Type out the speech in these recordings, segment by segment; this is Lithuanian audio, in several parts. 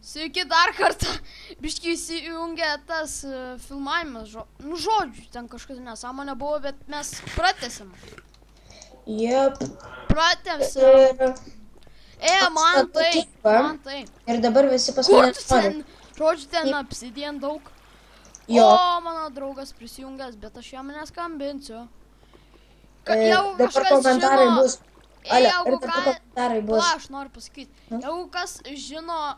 Sveiki dar kartą. Biškai įsijungia tas filmavimas. Žodžiu, ten kažkas nesąmonė buvo, bet mes pratęsim. Jep. Pratęsim. Man tai. Ir dabar visi pas mane nori. Žodžiu, ten Obsidian daug. Jo. O, mano draugas prisijungęs, bet aš jam neskambinsiu. Dabar komentarai bus. Aš noriu pasakyti, jeigu kas žino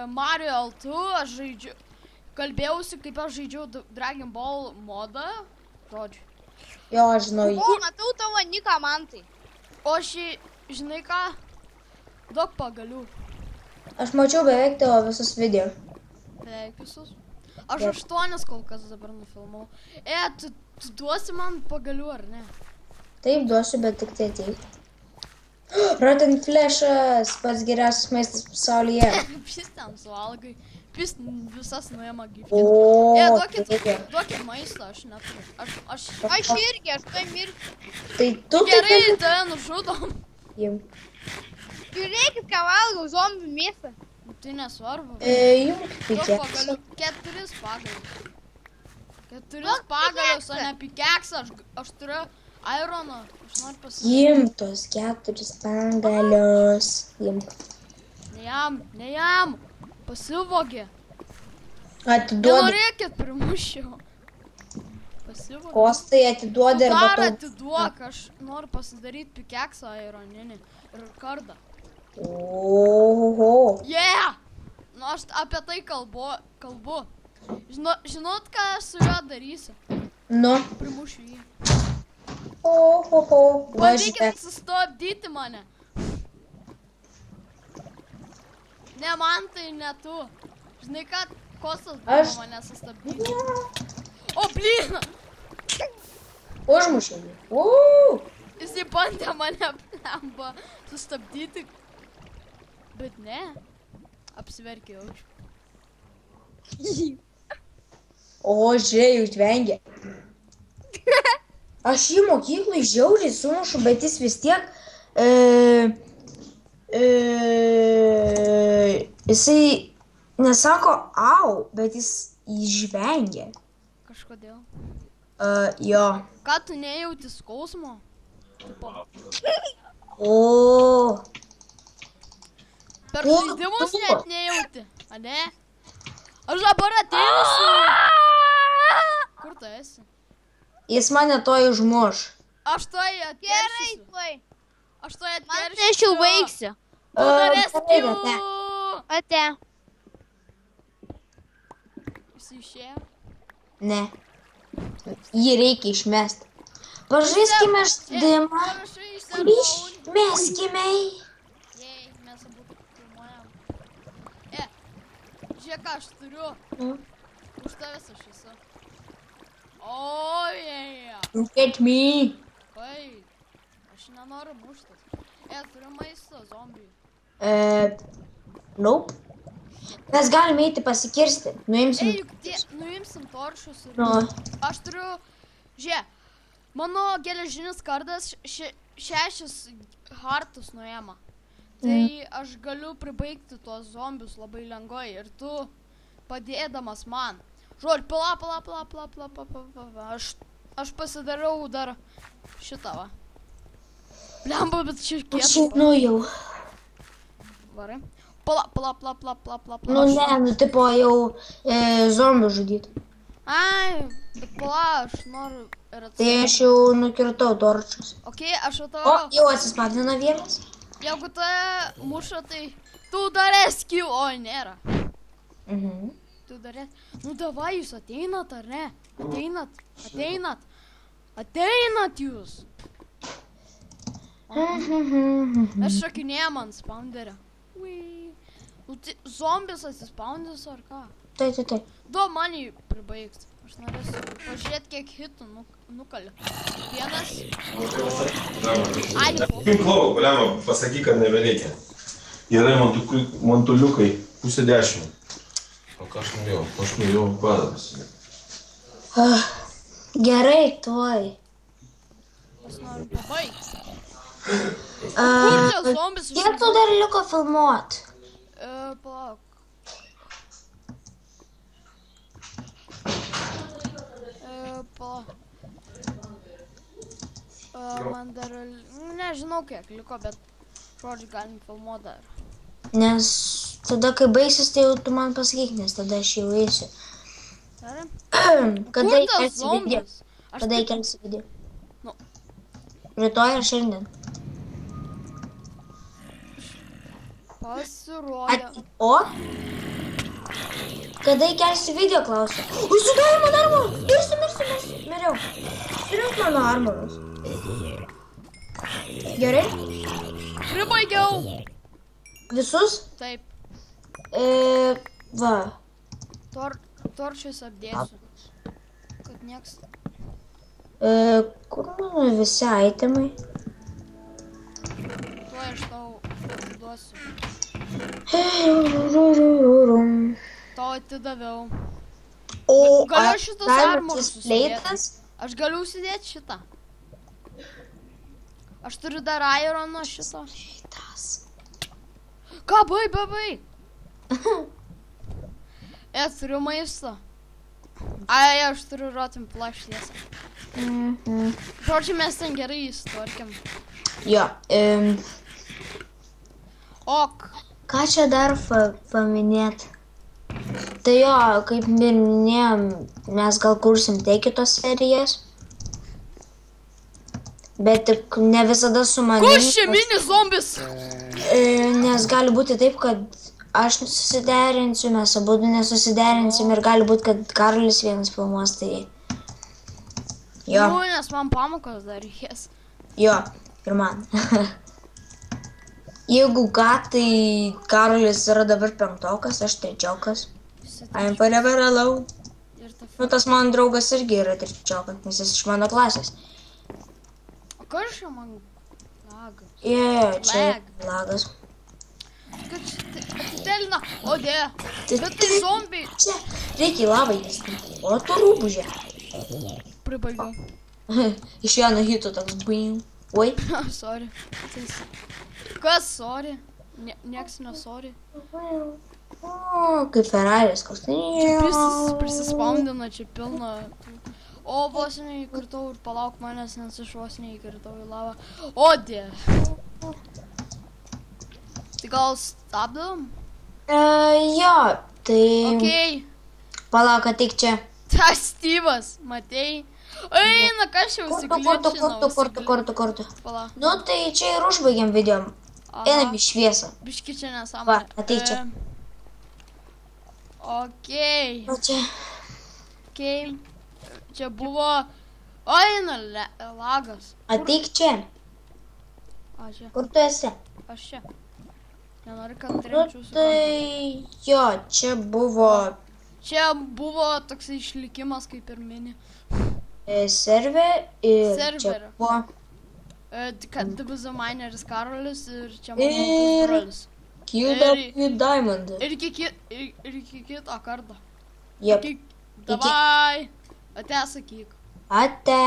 Mario LT, aš žaidžiu, kalbėjausi, kaip aš žaidžiau Dragon Ball modą, žodžiu. Jo, aš žinau jį. O, matau tavo niką, Mantai. O žinai ką, daug pagalių. Aš mačiau beveik tavo visus video. Beveik visus. Aš 8 kol kas dabar nufilmau. Tu duosi man pagalių, ar ne? Taip, duosiu, bet tik tai ateik. Rotten Flashas, pats geriausias maistas pasaulyje. Pis ten suvalgai. Pis visas nuėma gyventi. O, duokit maistą, aš neturiu. Aš irgi, aš tai mirsiu. Tai tu gerai, tave nužudom. Žiūrėkit, ką valgau, zombių mėsą. Tai nesvarbu. Jums pikeksą. 4 pagalius. 4 pagalius, o ne pikeksą. Aš turiu Ironą. Aš noriu pasakyti. Imtos 4 pagalius. Ne jam. Pasivogė. Atiduodu. Nenorėkit primušiau. Pasivogė. Kostai atiduodi arba Dar atiduok, aš noriu pasidaryti pikeksą ironinį ir kardą. Oho. Nu aš apie tai kalbu. Žinot, ką aš su juo darysiu? Nu. Primušiu jį. Oho. Bandykit sustabdyti mane. Ne man tai, ne tu. Žinai, kad Kostas buvo mane sustabdyti. O, blina! Užmušiau jį. Jisai bandė mane plemba sustabdyti. Bet ne. Apsiverkė jaučiu. O, žiūrėjau, žvengia. Aš jį mokyklai žiauriai sumušu, bet jis vis tiek jisai nesako au, bet jis žvengia. Kažkodėl. Jo. Ką tu nejauti skausmo? O. Per žaidimus net nejauti, a ne? Aš dabar atėjusiu. Kur tu esi? Jis mane toj užmuš. Aš toj atkeršysiu. Gerai, Aš toj atkeršysiu. Man tai aš jau baigsiu. Ate. Jis išėjo? Ne. Jį reikia išmesti. Pažaiskime žaidimą. Išmeskime. Jei, mes abu filmuojam. Žiūrėk, ką aš turiu. Už tavęs aš esu. O, Look at me. Oi, aš nenoriu muštas. Turiu maisto zombijų. Nope. Mes galime eiti pasikirsti. Nuimsim toršus ir... Aš turiu... Žiūrėk, mano geležinis kardas 6 hartus nuėma. Tai aš galiu pribaigti tuos zombius labai lengvai ir tu padėdamas man. Žodžiu, pala. Aš pasidariau dar šitą va. Blemba, bet čia kiek. Aš žinau jau. Varai. Pala. Nu, tipo jau zombių žudyt. Ai, bet pala, aš noriu ir atsakyti. Tai aš jau nukirtau torčius. Okei, aš atau... O, jau atsispadino vienas. Jeigu tave muša, tai tu dar eski, o nėra. Tu dar esi. Nu, davai, jūs ateinat, ar ne? Ateinat jūs. Aš šakinėjau man spaunderę. Zombis atsispaundys ar ką? Tai. Du manį pribaigs. Aš norėsiu pažiūrėti, kiek hitų nukaliu. Vienas. Klau, Baliama, pasakyk, kad nebereikia. Yra mantuliukai, 9:30. O ką aš nuėjau padaras. Gerai, tuoj. Aš noriu pabaigti. Kiek tu dar liko filmuot? Palauk. pala. Man dar, nežinau kiek liko, bet žodžiu galim filmuoti dar. Nes tada, kai baigsis, tai jau tu man pasakyk, nes tada aš jau eisiu. Darim? Kada Kur tas įkelsi video? zombis? Aš Kada tik įkelsi video? Nu. Rytoj ar šiandien? pasirodė. O? Kada įkelsi video, klausiu? Užsidavė mano armorą! Mirsiu. Miriau. Surink mano armorus. Gerai? Pribaigiau. Visus? Taip. Va. Torčius apdėsiu. Kad nieks. Kur mano visi itemai? Tuo aš tau duosiu. Tau atidaviau. O Galiu ar šitus diamond armorus displaytas? Aš galiu užsidėti šitą. Aš turiu dar irono šito. Ką, bai. Turiu maisto. Ai, aš turiu rotim plašties. Žodžiu, mes ten gerai įsitvarkėm. Jo. Ok. Ką čia dar paminėt? Tai jo, kaip minėjom, mes gal kursim tai kitos serijas. Bet tik ne visada su manimi. Kus čia mini zombis? Nes gali būti taip, kad aš nesusiderinsiu, mes abudu nesusiderinsim ir gali būti, kad Karolis vienas filmuos, tai... Jo, Nu, nes man pamokos dar reikės. jo, ir man. Jeigu ką, tai Karolis yra dabar 5-okas, aš 3-okas. I am forever alone. Ir ta Nu, tas mano draugas irgi yra 3-okas, nes jis iš mano klasės. O kas čia man lagas? Čia Lag. lagas. Kad atitelina. O, dėja. Bet tai zombiai. Čia reikia į lavą įsti. O tu rūbužė. Pribaigiau. Iš vieno hito toks bim. Oi. Sorry. Kas sorry? Nieks nesorry. O, kaip Ferraris koks. Prisispamdina čia pilna. O, vos neįkirtau ir palauk manęs, nes aš vos neįkirtau į lavą. O, dėja. Tai gal stabdom? Jo, tai... Okei. Palauk, ateik čia. Tas Styvas, matei? Eina, kas čia Kortu. Palauk. Nu, tai čia ir užbaigiam video. Einam į šviesą. Biški čia Va, nesąmonė. ateik čia. Okei. O čia. Okei. Čia buvo... Eina, lagas. Ateik čia. A, čia. Kur tu esi? Aš čia. Nenori, kad Nu, tremčiau su... tai... Jo, čia buvo... Čia buvo toks išlikimas kaip ir mini. Server ir čia Serverio. buvo... Kad DBZ mineris Karolis ir čia Ir- mano brolis. QW Diamond. Ir iki kito karto. Jep. Davai. Ate sakyk. Ate.